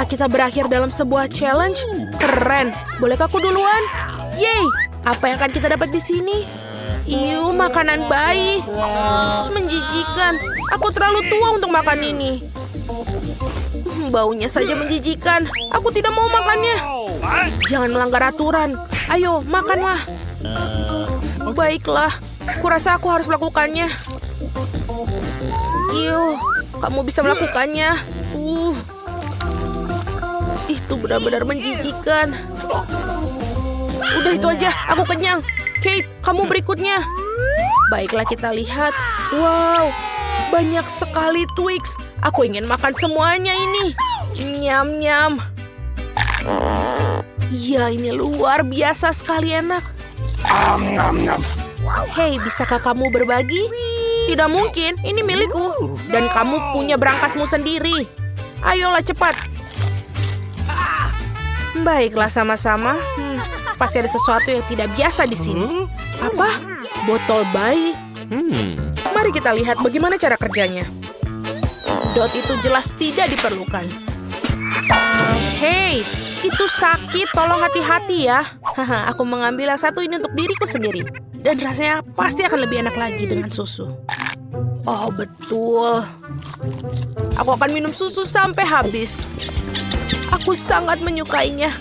Apakah kita berakhir dalam sebuah challenge? Keren. Bolehkah aku duluan? Yeay. Apa yang akan kita dapat di sini? Iu, makanan bayi. Menjijikan. Aku terlalu tua untuk makan ini. Baunya saja menjijikan. Aku tidak mau makannya. Jangan melanggar aturan. Ayo, makanlah. Baiklah. Kurasa aku harus melakukannya. Iu, kamu bisa melakukannya. Itu benar-benar menjijikan. Udah itu aja, aku kenyang. Kate, kamu berikutnya. Baiklah kita lihat. Wow, banyak sekali Twix. Aku ingin makan semuanya ini. Nyam-nyam. Ya, ini luar biasa sekali enak. Hei, bisakah kamu berbagi? Tidak mungkin, ini milikku. Dan kamu punya berangkasmu sendiri. Ayolah cepat. Baiklah sama-sama. Pasti ada sesuatu yang tidak biasa di sini. Apa? Botol bayi. Mari kita lihat bagaimana cara kerjanya. Dot itu jelas tidak diperlukan. Hei, itu sakit. Tolong hati-hati ya. Haha, aku mengambil yang satu ini untuk diriku sendiri. Dan rasanya pasti akan lebih enak lagi dengan susu. Oh, betul. Aku akan minum susu sampai habis. Aku sangat menyukainya.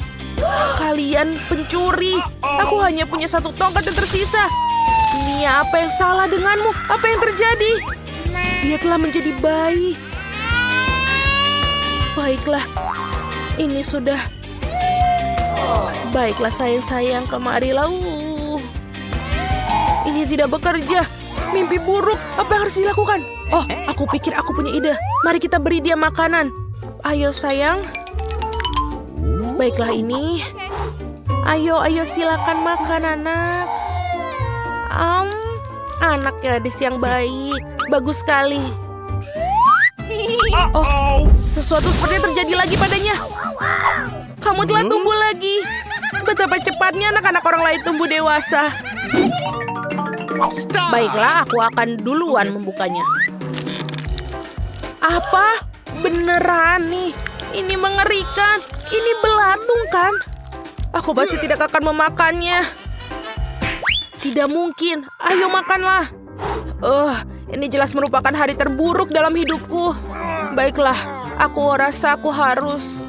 Kalian pencuri. Aku hanya punya satu tongkat yang tersisa. Ini apa yang salah denganmu? Apa yang terjadi? Dia telah menjadi bayi. Baiklah. Ini sudah. Baiklah sayang-sayang, kemarilah. Ini tidak bekerja. Mimpi buruk. Apa yang harus dilakukan? Oh, aku pikir aku punya ide. Mari kita beri dia makanan. Ayo sayang. Baiklah ini. Ayo silakan makan anak. Anak gadis yang baik. Bagus sekali. Oh, sesuatu seperti yang terjadi lagi padanya. Kamu telah tumbuh lagi. Betapa cepatnya anak-anak orang lain tumbuh dewasa. Baiklah, aku akan duluan membukanya. Apa? Beneran nih? Ini mengerikan. Ini belatung kan? Aku pasti tidak akan memakannya. Tidak mungkin. Ayo makanlah. Ini jelas merupakan hari terburuk dalam hidupku. Baiklah, aku rasa aku harus...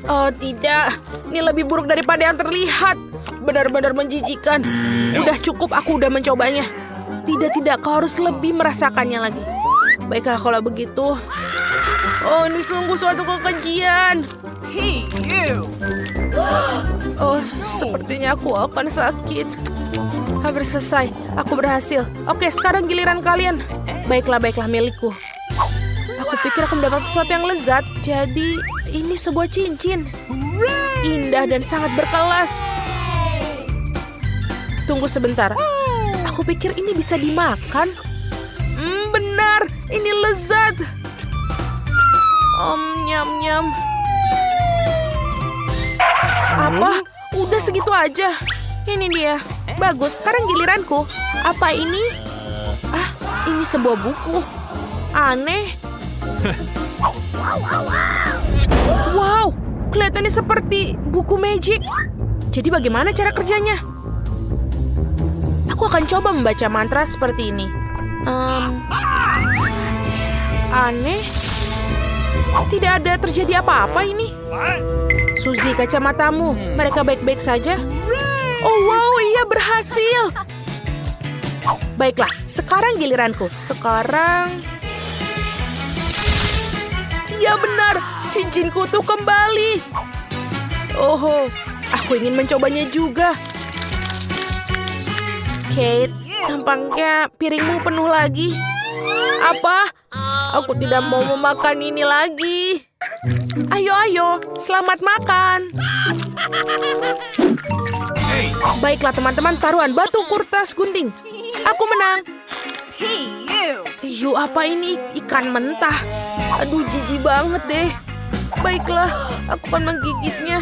Oh tidak, ini lebih buruk daripada yang terlihat. Benar-benar menjijikan. Udah cukup, aku udah mencobanya. Tidak, kau harus lebih merasakannya lagi. Baiklah kalau begitu. Oh, ini sungguh suatu kekejian. Hey, you! Oh, sepertinya aku akan sakit. Hampir selesai, aku berhasil. Oke, sekarang giliran kalian. Baiklah, milikku. Aku pikir aku mendapat sesuatu yang lezat. Jadi, ini sebuah cincin. Indah dan sangat berkelas. Tunggu sebentar. Aku pikir ini bisa dimakan. Benar, ini lezat. Nyam-nyam. Apa? Udah segitu aja. Ini dia. Bagus, sekarang giliranku. Apa ini? Ini sebuah buku. Aneh. Wow, kelihatannya seperti buku magic. Jadi bagaimana cara kerjanya? Aku akan coba membaca mantra seperti ini. Aneh. Tidak ada terjadi apa-apa ini. Suzy, kacamatamu. Mereka baik-baik saja? Oh wow, iya berhasil. Baiklah, sekarang giliranku. Sekarang... Ya benar, cincinku tuh kembali. Oh, aku ingin mencobanya juga. Kate, tampaknya piringmu penuh lagi. Apa? Aku tidak mau memakan ini lagi. Ayo, selamat makan. Baiklah teman-teman, taruhan batu, kertas, gunting. Aku menang. Hey, you! Yuh, apa ini? Ikan mentah. Aduh, jijik banget deh. Baiklah, aku akan menggigitnya.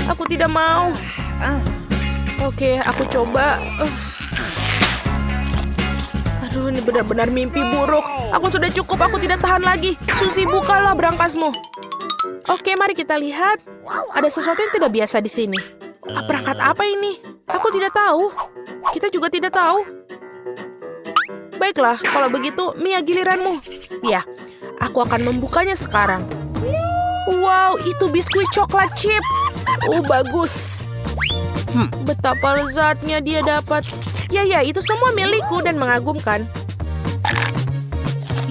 Aku tidak mau. Oke, aku coba. Aduh, ini benar-benar mimpi buruk. Aku sudah cukup, aku tidak tahan lagi. Suzy, bukalah berangkasmu. Oke, mari kita lihat. Ada sesuatu yang tidak biasa di sini. Perangkat apa ini? Aku tidak tahu. Kita juga tidak tahu. Baiklah, kalau begitu, Mia giliranmu. Ya, aku akan membukanya sekarang. Wow, itu biskuit coklat chip. Bagus. Betapa lezatnya dia dapat. Ya, itu semua milikku dan mengagumkan.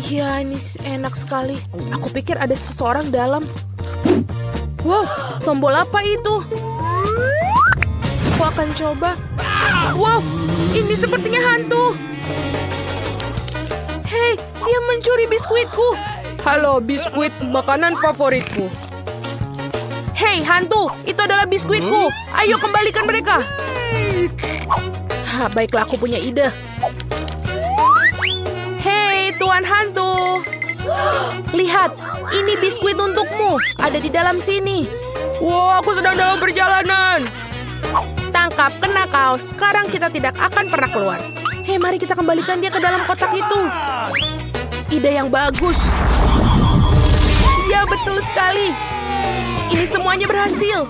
Ya, ini enak sekali. Aku pikir ada seseorang dalam. Wow, tombol apa itu? Aku akan coba. Wow, ini sepertinya hantu. Hei, dia mencuri biskuitku. Halo, biskuit makanan favoritku. Hei, hantu, itu adalah biskuitku. Ayo kembalikan mereka. Baiklah, aku punya ide. Hei, Tuan Hantu. Lihat, ini biskuit untukmu. Ada di dalam sini. Wow, aku sedang dalam perjalanan. Tangkap, kena kau. Sekarang kita tidak akan pernah keluar. Hei, mari kita kembalikan dia ke dalam kotak itu. Ide yang bagus. Ya, betul sekali. Ini semuanya berhasil.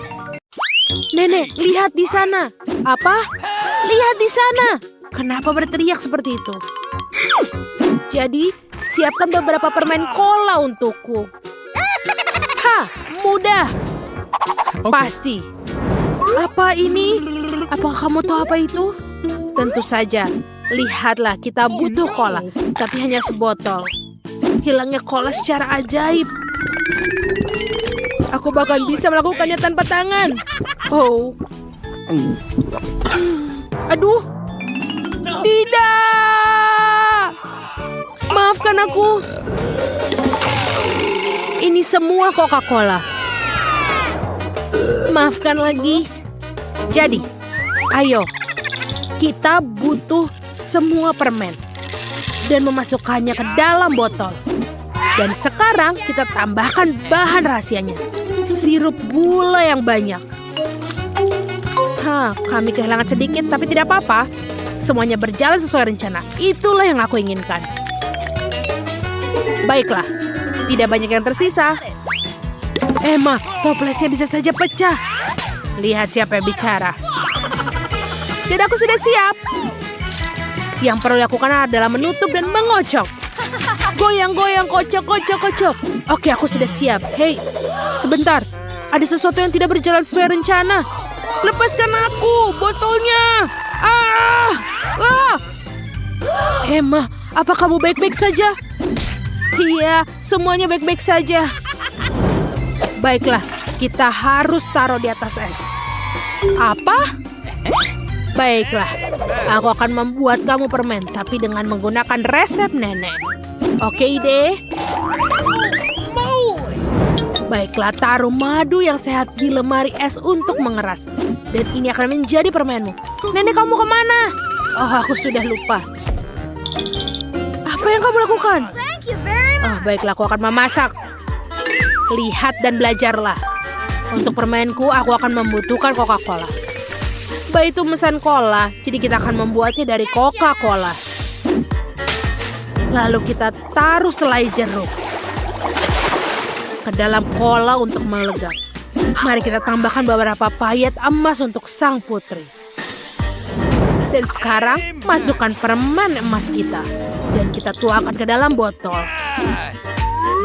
Nenek, lihat di sana. Apa? Lihat di sana. Kenapa berteriak seperti itu? Jadi, siapkan beberapa permen cola untukku. Mudah. Pasti. Apa ini? Apakah kamu tahu apa itu? Tentu saja. Lihatlah, kita butuh cola, tapi hanya sebotol. Hilangnya cola secara ajaib. Aku bahkan bisa melakukannya tanpa tangan. Oh. Aduh. Tidak. Maafkan aku. Ini semua Coca-Cola. Maafkan lagi. Jadi, ayo. Kita butuh semua permen dan memasukkannya ke dalam botol. Dan sekarang kita tambahkan bahan rahasianya. Sirup gula yang banyak. Kami kehilangan sedikit tapi tidak apa-apa. Semuanya berjalan sesuai rencana. Itulah yang aku inginkan. Baiklah, tidak banyak yang tersisa. Emma, toplesnya bisa saja pecah. Lihat siapa yang bicara. Dan aku sudah siap. Yang perlu dilakukan adalah menutup dan mengocok. Goyang-goyang, kocok. Oke, aku sudah siap. Hei, sebentar. Ada sesuatu yang tidak berjalan sesuai rencana. Lepaskan aku, botolnya. Emma, apa kamu baik-baik saja? Iya, semuanya baik-baik saja. Baiklah, kita harus taruh di atas es. Apa? Baiklah, aku akan membuat kamu permen, tapi dengan menggunakan resep nenek. Oke, ide? Baiklah, taruh madu yang sehat di lemari es untuk mengeras. Dan ini akan menjadi permenmu. Nenek, kamu kemana? Aku sudah lupa. Apa yang kamu lakukan? Baiklah, aku akan memasak. Lihat dan belajarlah. Untuk permenku, aku akan membutuhkan Coca-Cola. Itu mesan cola, jadi kita akan membuatnya dari Coca-Cola. Lalu kita taruh selai jeruk ke dalam cola untuk melegap. Mari kita tambahkan beberapa payet emas untuk sang putri. Dan sekarang masukkan permen emas kita. Dan kita tuangkan ke dalam botol.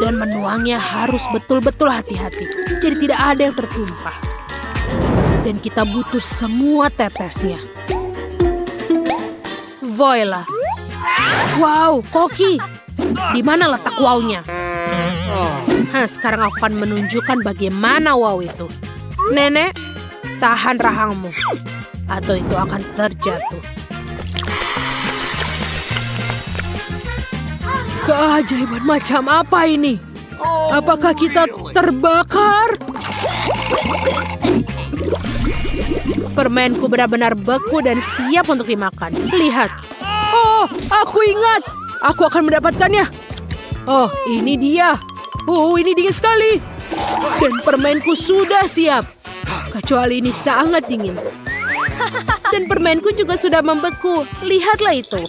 Dan menuangnya harus betul-betul hati-hati. Jadi tidak ada yang tertumpah. Dan kita butuh semua tetesnya. Voila. Wow, Koki. Di mana letak wow-nya? Sekarang aku akan menunjukkan bagaimana wow itu. Nenek, tahan rahangmu. Atau itu akan terjatuh. Keajaiban macam apa ini? Apakah kita terbakar? Permenku benar-benar beku dan siap untuk dimakan. Lihat. Aku ingat. Aku akan mendapatkannya. Ini dia. Ini dingin sekali. Dan permenku sudah siap. Kecuali ini sangat dingin. Dan permenku juga sudah membeku. Lihatlah itu.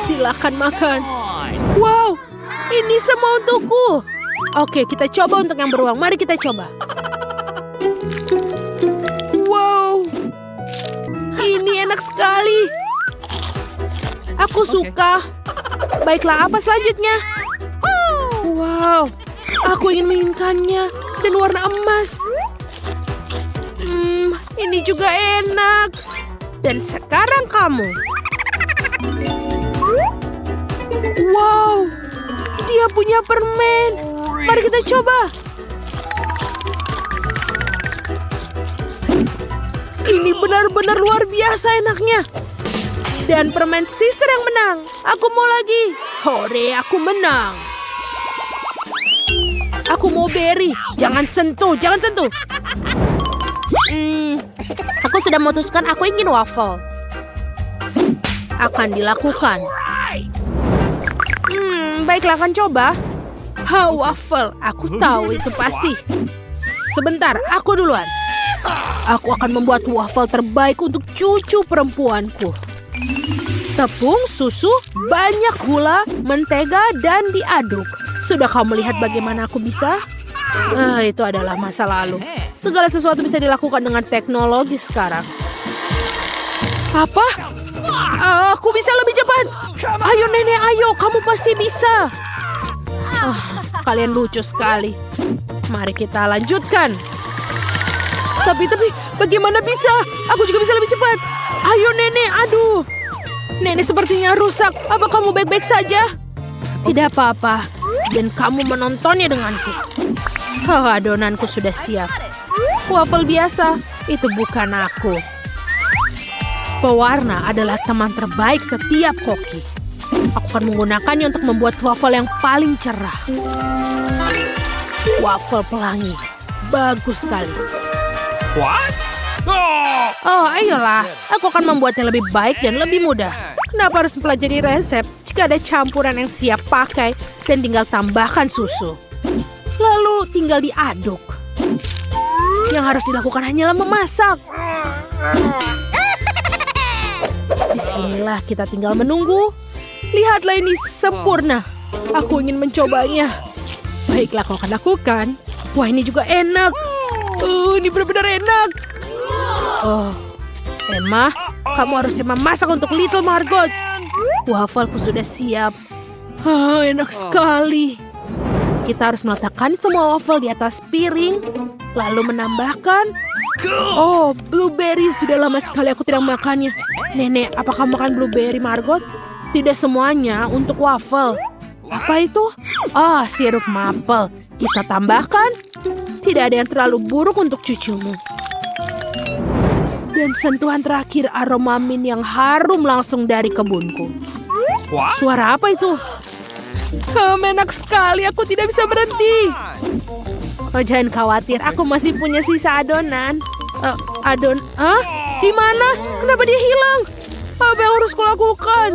Silakan makan. Wow, ini semua untukku. Oke, kita coba untuk yang beruang. Mari kita coba. Wow, ini enak sekali. Aku suka. Baiklah, apa selanjutnya? Wow, aku ingin menginginkannya dan warna emas. Ini juga enak. Dan sekarang kamu. Wow, dia punya permen. Mari kita coba. Ini benar-benar luar biasa enaknya. Dan permen sister yang menang. Aku mau lagi. Hore, aku menang. Aku mau berry. Jangan sentuh, jangan sentuh. Aku sudah memutuskan aku ingin waffle. Akan dilakukan. Baiklah, akan coba. Waffle. Aku tahu itu pasti. Sebentar, aku duluan. Aku akan membuat waffle terbaik untuk cucu perempuanku. Tepung, susu, banyak gula, mentega, dan diaduk. Sudah kamu lihat bagaimana aku bisa? Itu adalah masa lalu. Segala sesuatu bisa dilakukan dengan teknologi sekarang. Apa? Aku bisa lebih cepat. Ayo nenek, ayo. Kamu pasti bisa. Kalian lucu sekali. Mari kita lanjutkan. Tapi bagaimana bisa? Aku juga bisa lebih cepat. Ayo nenek, aduh. Nenek sepertinya rusak. Apa kamu baik-baik saja? Tidak apa-apa. Dan kamu menontonnya denganku. Adonanku sudah siap. Waffle biasa, itu bukan aku. Pewarna adalah teman terbaik setiap koki. Aku akan menggunakannya untuk membuat waffle yang paling cerah. Waffle pelangi. Bagus sekali. What? Ayolah. Aku akan membuatnya lebih baik dan lebih mudah. Kenapa harus mempelajari resep jika ada campuran yang siap pakai dan tinggal tambahkan susu? Lalu tinggal diaduk. Yang harus dilakukan hanyalah memasak. Disinilah kita tinggal menunggu. Lihatlah ini sempurna. Aku ingin mencobanya. Baiklah, kau akan lakukan. Wah, ini juga enak. Ini benar-benar enak. Emma, kamu harusnya memasak untuk Little Margot. Waffleku sudah siap. Enak sekali. Kita harus meletakkan semua waffle di atas piring, lalu menambahkan. Blueberry. Sudah lama sekali aku tidak makannya. Nenek, apa kamu makan blueberry, Margot? Tidak semuanya untuk waffle. Apa itu? Sirup maple. Kita tambahkan. Tidak ada yang terlalu buruk untuk cucumu. Dan sentuhan terakhir aroma mint yang harum langsung dari kebunku. Suara apa itu? Enak sekali, aku tidak bisa berhenti. Jangan khawatir, aku masih punya sisa adonan. Di mana? Kenapa dia hilang? Apa yang harus kulakukan?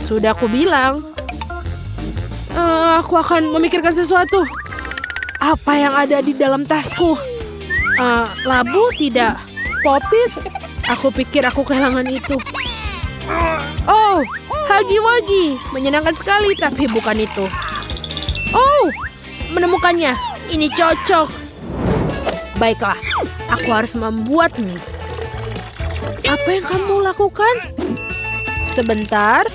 Sudah aku bilang. Aku akan memikirkan sesuatu. Apa yang ada di dalam tasku? Labu tidak. Popit? Aku pikir aku kehilangan itu. Hagi-wagi. Menyenangkan sekali, tapi bukan itu. Menemukannya. Ini cocok. Baiklah, aku harus membuat mie. Apa yang kamu lakukan? Sebentar.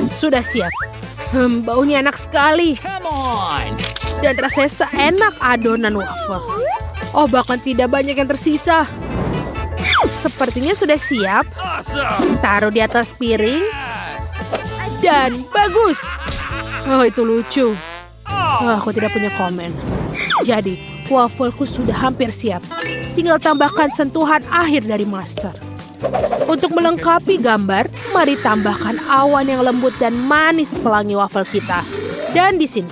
Sudah siap. Baunya enak sekali. Come on. Dan rasanya seenak adonan waffle. Bahkan tidak banyak yang tersisa. Sepertinya sudah siap. Awesome. Taruh di atas piring. Dan bagus. Itu lucu. Aku tidak punya komen. Jadi, waffleku sudah hampir siap. Tinggal tambahkan sentuhan akhir dari master. Untuk melengkapi gambar, mari tambahkan awan yang lembut dan manis pelangi waffle kita. Dan di sini.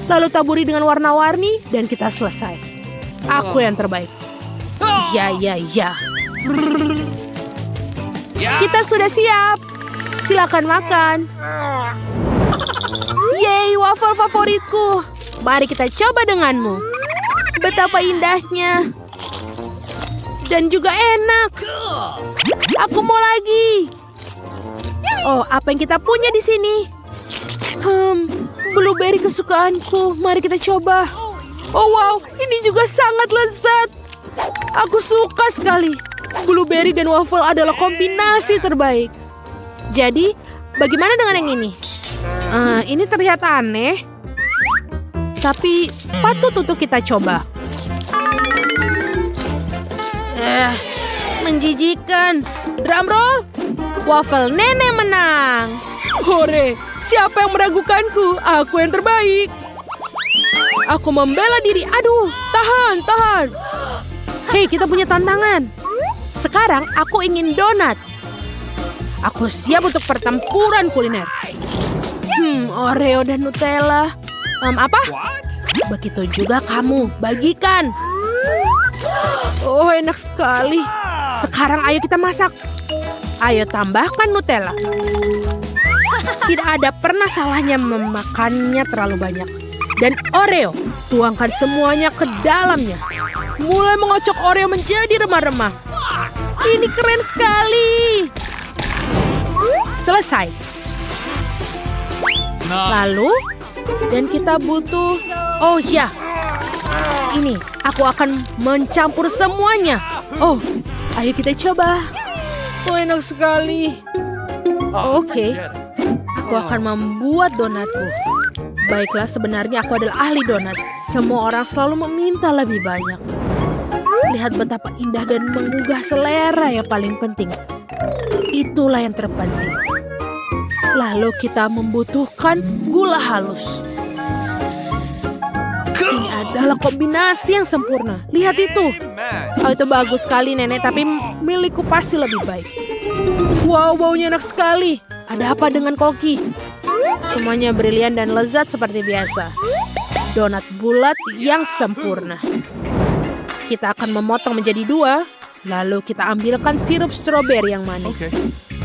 Lalu taburi dengan warna-warni dan kita selesai. Aku yang terbaik. Ya. Kita sudah siap. Silakan makan. Yeay, waffle favoritku. Mari kita coba denganmu. Betapa indahnya. Dan juga enak. Aku mau lagi. Apa yang kita punya di sini? blueberry kesukaanku. Mari kita coba. Oh wow, ini juga sangat lezat. Aku suka sekali. Blueberry dan waffle adalah kombinasi terbaik. Jadi, bagaimana dengan yang ini? Ini terlihat aneh. Tapi patut untuk kita coba. Menjijikan. Drum roll. Waffle nenek menang. Hore, siapa yang meragukanku? Aku yang terbaik. Aku membela diri. Aduh, tahan. Hei, kita punya tantangan. Sekarang aku ingin donat. Aku siap untuk pertempuran kuliner. Oreo dan Nutella. Apa? What? Begitu juga kamu, bagikan. Oh, enak sekali. Sekarang ayo kita masak. Ayo tambahkan Nutella. Tidak ada pernah salahnya memakannya terlalu banyak. Dan Oreo, tuangkan semuanya ke dalamnya. Mulai mengocok Oreo menjadi remah-remah. Ini keren sekali. Selesai. No. Lalu, dan kita butuh... Oh ya, ini aku akan mencampur semuanya. Oh, ayo kita coba. Oh, enak sekali. Oke, aku akan membuat donatku. Baiklah, sebenarnya aku adalah ahli donat. Semua orang selalu meminta lebih banyak. Lihat betapa indah dan menggugah selera yang paling penting. Itulah yang terpenting. Lalu kita membutuhkan gula halus. Ini adalah kombinasi yang sempurna. Lihat itu. Oh, itu bagus sekali, Nenek. Tapi milikku pasti lebih baik. Wow, baunya enak sekali. Ada apa dengan koki? Semuanya brilian dan lezat seperti biasa. Donat bulat yang sempurna. Kita akan memotong menjadi 2. Lalu kita ambilkan sirup stroberi yang manis.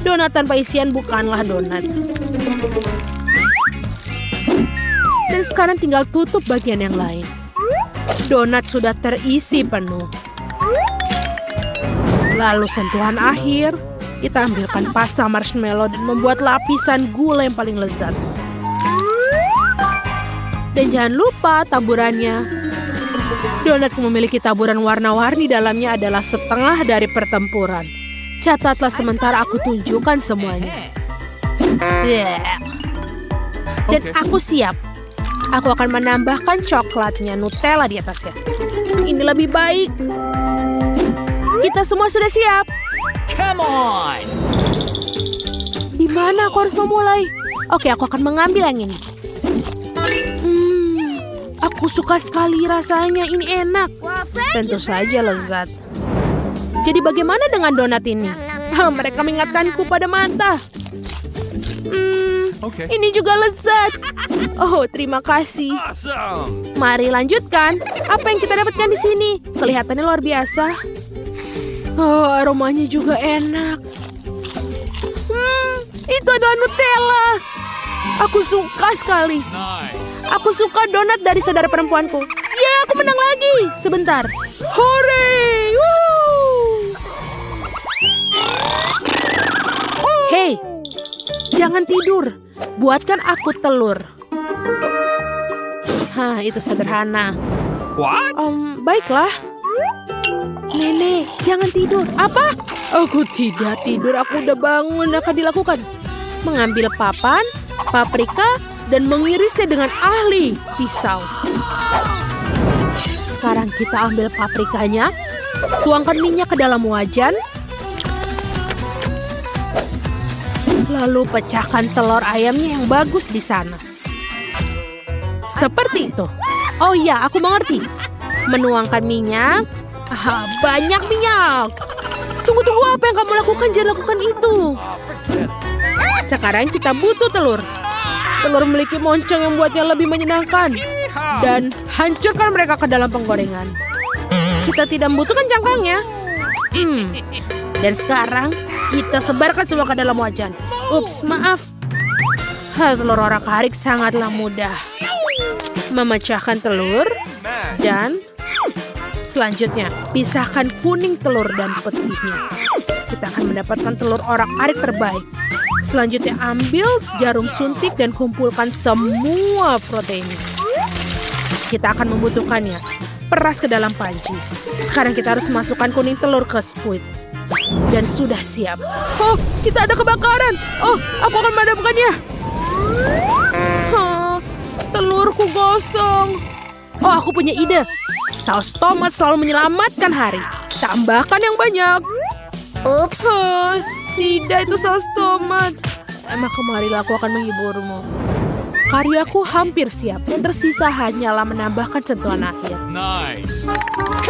Donat tanpa isian bukanlah donat. Dan sekarang tinggal tutup bagian yang lain. Donat sudah terisi penuh. Lalu sentuhan akhir, kita ambilkan pasta marshmallow dan membuat lapisan gula yang paling lezat. Dan jangan lupa taburannya. Donatku memiliki taburan warna-warni dalamnya adalah setengah dari pertempuran. Catatlah sementara aku tunjukkan semuanya. Dan aku siap. Aku akan menambahkan coklatnya, Nutella di atasnya. Ini lebih baik. Kita semua sudah siap. Come on. Di mana aku harus memulai? Oke, aku akan mengambil yang ini. Aku suka sekali rasanya. Ini enak. Tentu saja lezat. Jadi bagaimana dengan donat ini? Mereka mengingatkanku pada mata. Ini juga lezat. Oh, terima kasih. Awesome. Mari lanjutkan. Apa yang kita dapatkan di sini? Kelihatannya luar biasa. Oh, aromanya juga enak. Itu adalah Nutella. Aku suka sekali. Nice. Aku suka donat dari saudara perempuanku. Ya, aku menang lagi. Sebentar. Hore! Hei, jangan tidur. Buatkan aku telur. Itu sederhana. What? Baiklah. Nenek, jangan tidur. Apa? Aku tidak tidur. Aku udah bangun. Akan dilakukan. Mengambil papan, paprika, dan mengirisnya dengan ahli pisau. Sekarang kita ambil paprikanya. Tuangkan minyak ke dalam wajan. Lalu pecahkan telur ayamnya yang bagus di sana. Seperti itu. Oh ya, aku mengerti. Menuangkan minyak. Banyak minyak. Tunggu, apa yang kamu lakukan? Jangan lakukan itu. Sekarang kita butuh telur. Telur memiliki moncong yang membuatnya lebih menyenangkan. Dan hancurkan mereka ke dalam penggorengan. Kita tidak membutuhkan cangkangnya. Dan sekarang kita sebarkan semua ke dalam wajan. Ups, maaf. Telur orak-arik sangatlah mudah. Memecahkan telur. Dan selanjutnya, pisahkan kuning telur dan putihnya. Kita akan mendapatkan telur orak-arik terbaik. Selanjutnya ambil jarum suntik dan kumpulkan semua protein. Kita akan membutuhkannya. Peras ke dalam panci. Sekarang kita harus masukkan kuning telur ke squid. Dan sudah siap. Oh, kita ada kebakaran. Oh, aku akan memadamkannya. Telurku gosong. Oh, aku punya ide. Saus tomat selalu menyelamatkan hari. Tambahkan yang banyak. Ups. Tidak, itu saus tomat. Maka marilah aku akan menghiburmu. Karyaku hampir siap dan tersisa hanyalah menambahkan sentuhan akhir. Nice.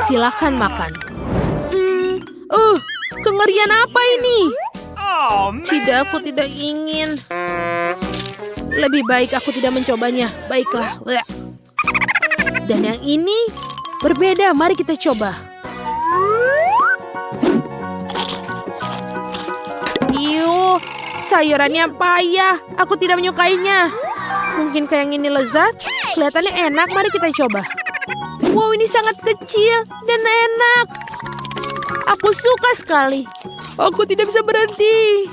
Silakan makan. Kengerian apa ini? Oh, man. Tidak, aku tidak ingin. Lebih baik aku tidak mencobanya. Baiklah. Dan yang ini berbeda. Mari kita coba. Iuh, sayurannya payah. Aku tidak menyukainya. Mungkinkah yang ini lezat? Kelihatannya enak. Mari kita coba. Wow, ini sangat kecil dan enak. Aku suka sekali. Aku tidak bisa berhenti.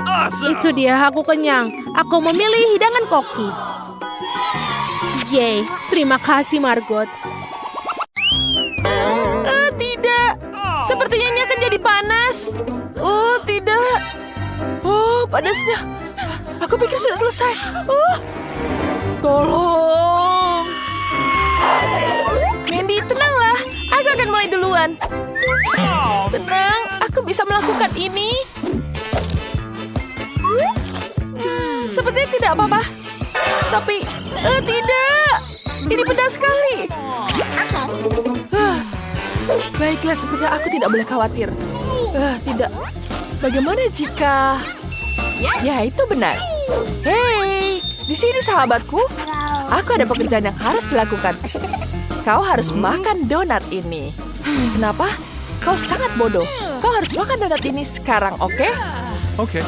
Awesome. Itu dia, aku kenyang. Aku memilih hidangan koki. Yeay, terima kasih Margot. Tidak. Sepertinya ini akan jadi panas. Oh, tidak. Oh, panasnya. Aku pikir sudah selesai. Oh, tolong. Mandy, tenanglah. Aku akan mulai duluan. Tenang, aku bisa melakukan ini. Sepertinya tidak apa-apa. Tapi, tidak. Ini pedas sekali. Baiklah, sepertinya aku tidak boleh khawatir. Tidak. Bagaimana jika... Ya, itu benar. Hei, di sini sahabatku. Aku ada pekerjaan yang harus dilakukan. Kau harus makan donat ini. Kenapa? Kau sangat bodoh. Kau harus makan donat ini sekarang, oke? Okay.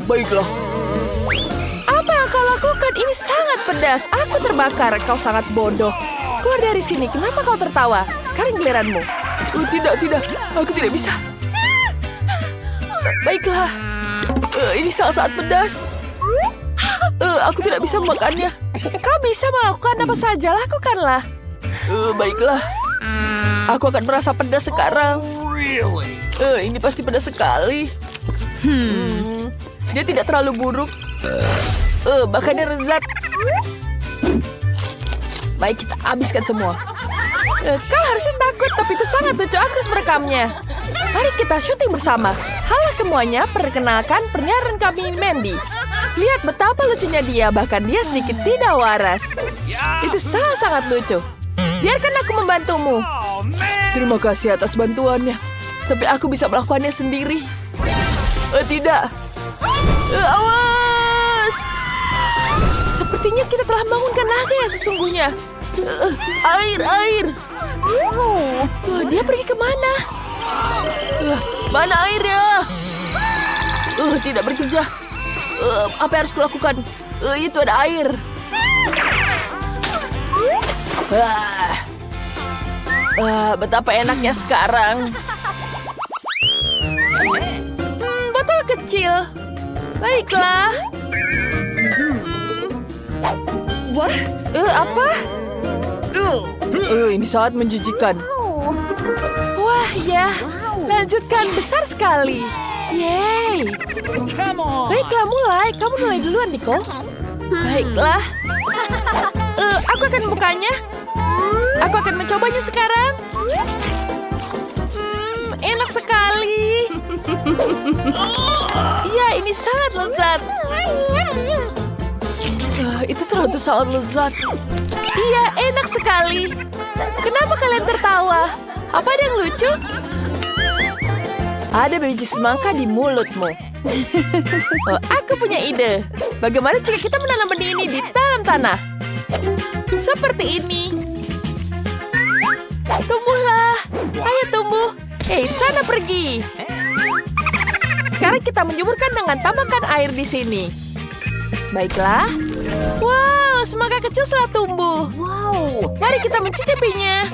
Baiklah. Apa yang kau lakukan? Ini sangat pedas. Aku terbakar. Kau sangat bodoh. Keluar dari sini. Kenapa kau tertawa? Sekarang giliranmu. Tidak. Aku tidak bisa. Baiklah. Ini sangat pedas. Aku tidak bisa memakannya. Kau bisa melakukan apa saja. Lakukanlah. Baiklah. Aku akan merasa pedas sekarang. Really? Ini pasti pedas sekali. Dia tidak terlalu buruk. Bahkan dia lezat. Baik, kita habiskan semua. Kau harusnya takut, tapi itu sangat lucu. Aku harus merekamnya. Mari kita syuting bersama. Halo semuanya, perkenalkan penyiaran kami Mandy. Lihat betapa lucunya dia, bahkan dia sedikit tidak waras. Itu sangat lucu. Biarkan aku membantumu. Oh, man. Terima kasih atas bantuannya. Tapi aku bisa melakukannya sendiri. Tidak. Awas! Sepertinya kita telah bangunkan naga yang sesungguhnya. Air. Dia pergi kemana? Mana airnya? Tidak bekerja. Apa yang harus kulakukan? Itu ada air. Betapa enaknya sekarang. Botol kecil. Baiklah. Wah, apa? Ini sangat menjijikan. Wah, ya. Lanjutkan, besar sekali. Yeay. Come on. Baiklah, mulai. Kamu mulai duluan, Nicole. Baiklah. Aku akan membukanya. Aku akan mencobanya sekarang. Enak sekali. Ya, ini sangat lezat. Itu terlalu sangat lezat. Iya, enak sekali. Kenapa kalian tertawa? Apa ada yang lucu? Ada biji semangka di mulutmu. Aku punya ide. Bagaimana jika kita menanam benih ini di dalam tanah? Seperti ini. Tumbuhlah. Ayo tumbuh. Sana pergi. Sekarang kita menyuburkan dengan tambahkan air di sini. Baiklah. Wow, semangka kecil telah tumbuh. Wow. Mari kita mencicipinya.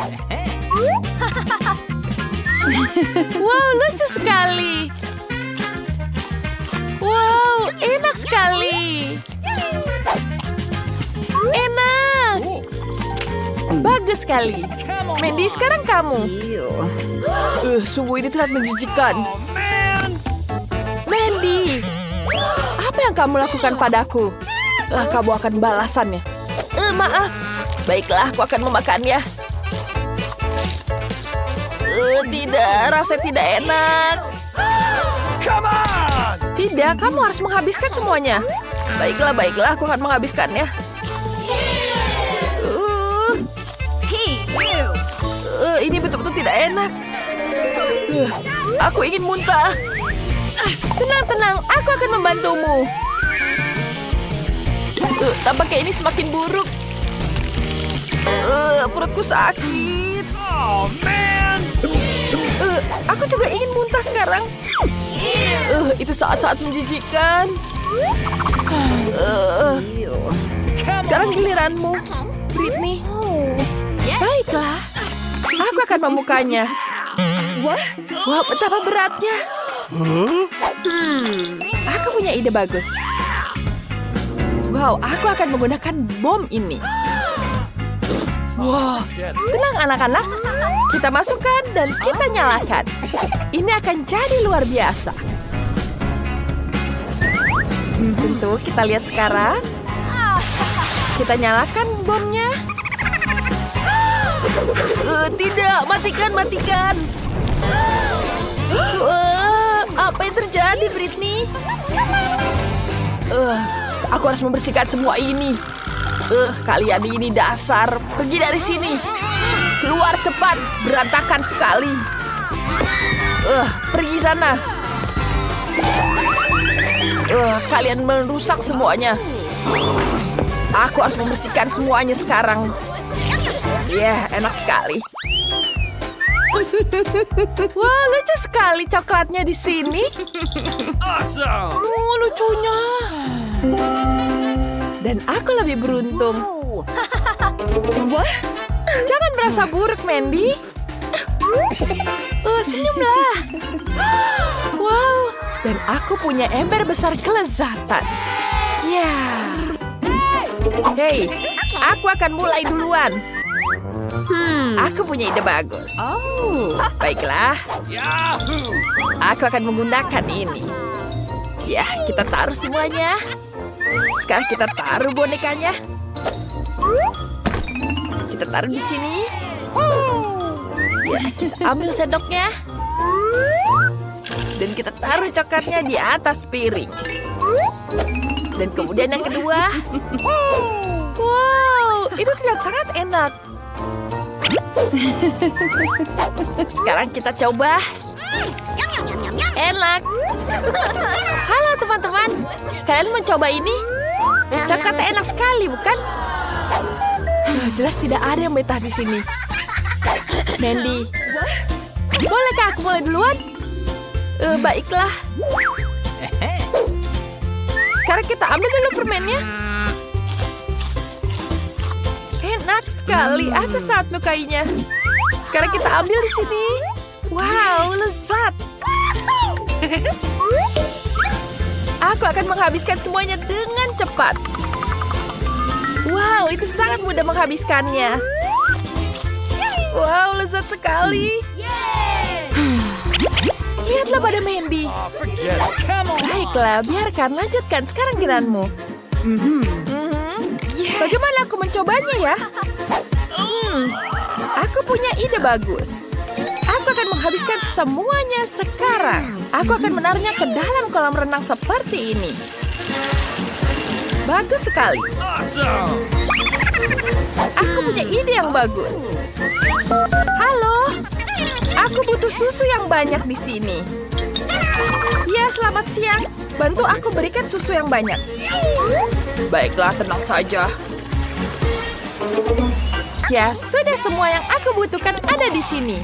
Wow, lucu sekali. Wow, enak sekali. Enak. Bagus sekali. Mandy, sekarang kamu. Sungguh ini terlihat menjijikan. Oh, man. Mandy, apa yang kamu lakukan padaku? Kamu akan balasannya. Maaf. Baiklah, aku akan memakannya. Tidak, rasanya tidak enak. Come on! Tidak, kamu harus menghabiskan semuanya. Baiklah, aku akan menghabiskannya. Hey, you. Ini betul-betul tidak enak. Aku ingin muntah. Tenang, aku akan membantumu. Tampaknya ini semakin buruk. Perutku sakit. Oh, man! Aku juga ingin muntah sekarang. Itu saat-saat menjijikan. Sekarang giliranmu, Britney. Baiklah, aku akan membukanya. Wah, betapa beratnya. Aku punya ide bagus. Wow, aku akan menggunakan bom ini. Wah, tenang anak-anak. Kita masukkan dan kita nyalakan. Ini akan jadi luar biasa. Tentu, kita lihat sekarang. Kita nyalakan bomnya. Tidak, matikan. Apa yang terjadi, Britney? Aku harus membersihkan semua ini. Kalian ini dasar. Pergi dari sini. Keluar cepat. Berantakan sekali. Pergi sana. Kalian merusak semuanya. Aku harus membersihkan semuanya sekarang. Enak sekali. Wah, lucu sekali coklatnya di sini. Awesome! Lucunya. Dan aku lebih beruntung. Wah, jangan merasa buruk, Mandy. Senyumlah. Wow, dan aku punya ember besar kelezatan. Hei, aku akan mulai duluan. Aku punya ide bagus. Baiklah, Yahoo! aku akan menggunakan ini. Kita taruh semuanya. Sekarang kita taruh bonekanya. Kita taruh di sini. Kita ambil sendoknya. Dan kita taruh coklatnya di atas piring. Dan kemudian yang kedua. Wow, itu terlihat sangat enak. Sekarang kita coba. Enak. Halo teman-teman, kalian mencoba ini? Coklatnya enak sekali, bukan? Jelas tidak ada yang betah di sini. Mandy, bolehkah aku mulai duluan? Baiklah. Sekarang kita ambil dulu permennya. Enak sekali, aku sangat menyukainya. Sekarang kita ambil di sini. Wow, lezat. Aku akan menghabiskan semuanya dengan cepat. Wow, itu sangat mudah menghabiskannya. Wow, lezat sekali. Lihatlah pada Mandy. Oh, forget it. Come on! Baiklah, biarkan lanjutkan sekarang giliranmu. Bagaimana aku mencobanya ya? Aku punya ide bagus. Aku akan menghabiskan semuanya sekarang. Aku akan menaruhnya ke dalam kolam renang seperti ini. Bagus sekali. Awesome! Aku punya ide yang bagus. Halo, aku butuh susu yang banyak di sini. Ya, selamat siang. Bantu aku berikan susu yang banyak. Baiklah, tenang saja. Ya, sudah semua yang aku butuhkan ada di sini.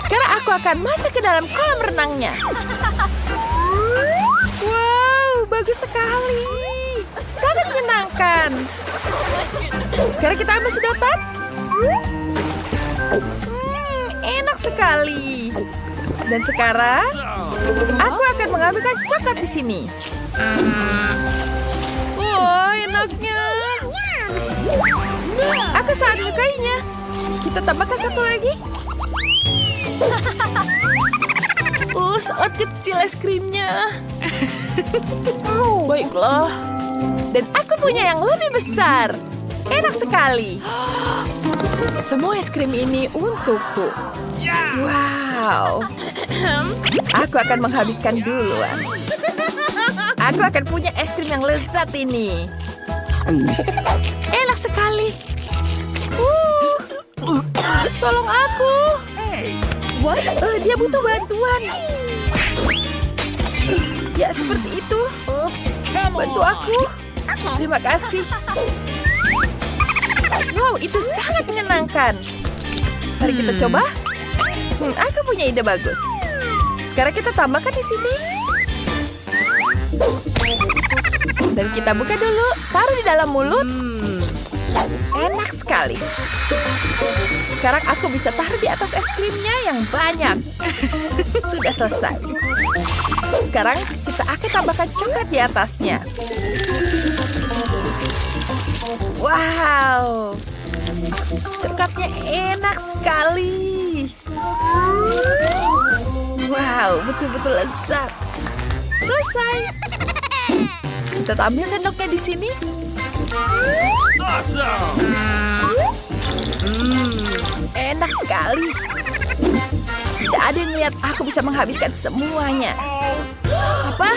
Sekarang aku akan masuk ke dalam kolam renangnya. Wow, bagus sekali. Sangat menyenangkan. Sekarang kita ambil sedotan. Enak sekali. Dan sekarang, Awesome. aku akan mengambilkan coklat di sini. Wah, enaknya. Aku sangat menyukainya. Kita tambahkan satu lagi. Sangat kecil es krimnya. Baiklah. Dan aku punya yang lebih besar. Enak sekali. Semua es krim ini untukku. Yeah. Wow. Aku akan menghabiskan duluan. Aku akan punya es krim yang lezat ini. Enak sekali. Tolong aku. What? Dia butuh bantuan. Ya, seperti itu. Ups. Bantu aku. Terima kasih. Wow, itu sangat menyenangkan. Mari kita coba. Aku punya ide bagus. Sekarang kita tambahkan di sini. Dan kita buka dulu. Taruh di dalam mulut. Enak sekali. Sekarang aku bisa taruh di atas es krimnya yang banyak. Sudah selesai. Sekarang kita akan tambahkan coklat di atasnya. Wow. Coklatnya enak sekali. Wow, betul-betul lezat. Selesai. Kita ambil sendoknya di sini. Awesome. Enak sekali. Tidak ada yang lihat aku bisa menghabiskan semuanya. Apa?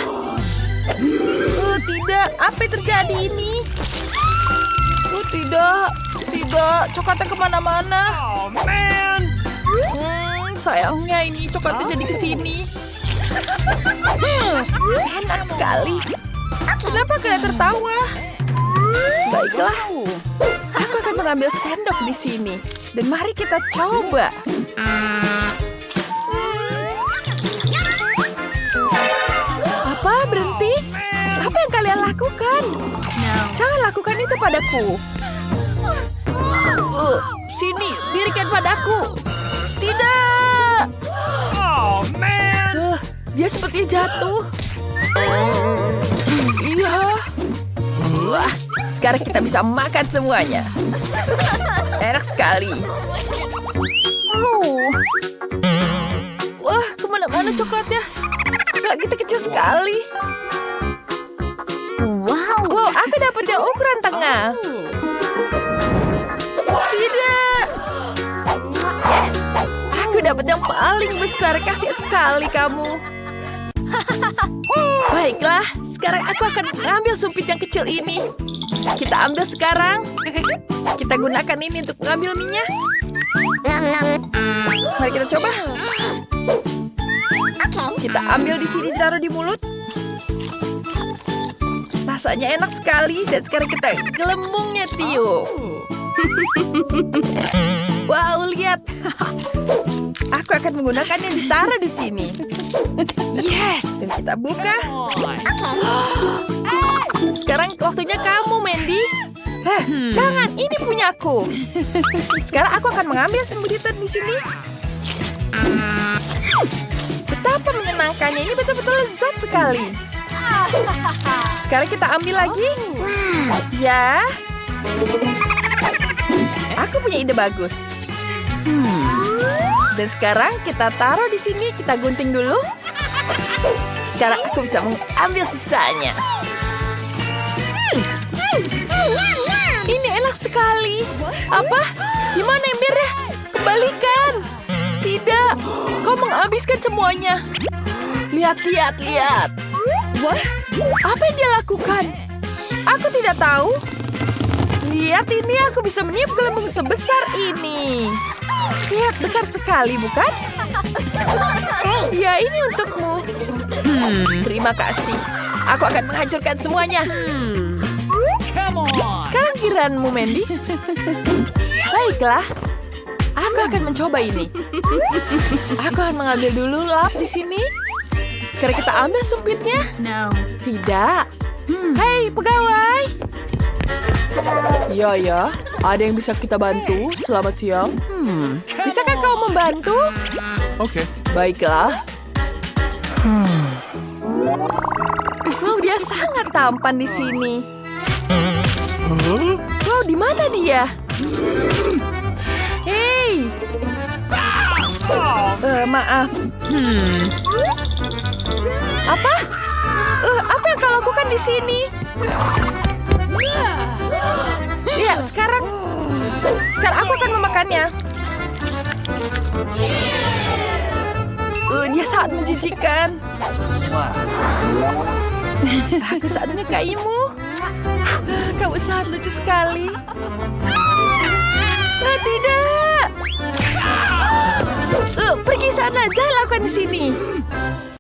Tidak. Apa yang terjadi ini? Tidak. Coklatnya kemana-mana. Oh man. Sayangnya ini coklatnya jadi ke sini. Enak sekali. Kenapa kalian tertawa? Baiklah. Aku akan mengambil sendok di sini. Dan mari kita coba. Apa? Berhenti? Apa yang kalian lakukan? Jangan lakukan itu padaku. Sini, berikan padaku. Tidak. Oh man. Dia sepertinya jatuh. Iya. Wah, sekarang kita bisa makan semuanya. Enak sekali. Wah, kemana-mana coklatnya? Nggak, kita kecil sekali. Wow, aku dapat yang ukuran tengah. Tidak. Aku dapat yang paling besar. Kasihan sekali kamu. Baiklah, sekarang aku akan mengambil sumpit yang kecil ini. Kita ambil sekarang. Kita gunakan ini untuk mengambil minyak. Mari kita coba. Kita ambil di sini, taruh di mulut. Rasanya enak sekali. Dan sekarang kita gelembungnya tiup. Wow, lihat. Aku akan menggunakan yang ditaruh di sini. Yes. Dan kita buka. Sekarang waktunya kamu, Mandy. Jangan, ini punyaku. Sekarang aku akan mengambil sembuditan di sini. Betapa menyenangkannya, ini betul-betul lezat sekali. Sekarang kita ambil lagi. Ya. Aku punya ide bagus. Dan sekarang kita taruh di sini, kita gunting dulu. Sekarang aku bisa mengambil sisanya. Ini enak sekali. Apa? Di mana embernya? Kembalikan. Tidak. Kau menghabiskan semuanya. Lihat. Wah, apa yang dia lakukan? Aku tidak tahu. Lihat ini, aku bisa meniup gelembung sebesar ini. Lihat, besar sekali, bukan? Ya, ini untukmu. Terima kasih. Aku akan menghancurkan semuanya. Come on. Sekarang giliranmu, Mandy. Baiklah. Aku akan mencoba ini. Aku akan mengambil dulu lap di sini. Sekarang kita ambil sumpitnya. Tidak. Hei, pegawai. Ya. Ada yang bisa kita bantu? Selamat siang. Bisakah kau membantu? Okay. Baiklah. Wow, dia sangat tampan di sini. Wow, di mana dia? Hei, maaf. Apa? Apa yang kau lakukan di sini? Ya, sekarang aku akan memakannya. Dia sangat menjijikan. Aku sangat menyukaimu. Kamu sangat lucu sekali. Tidak. Pergi sana, jangan lakukan di sini.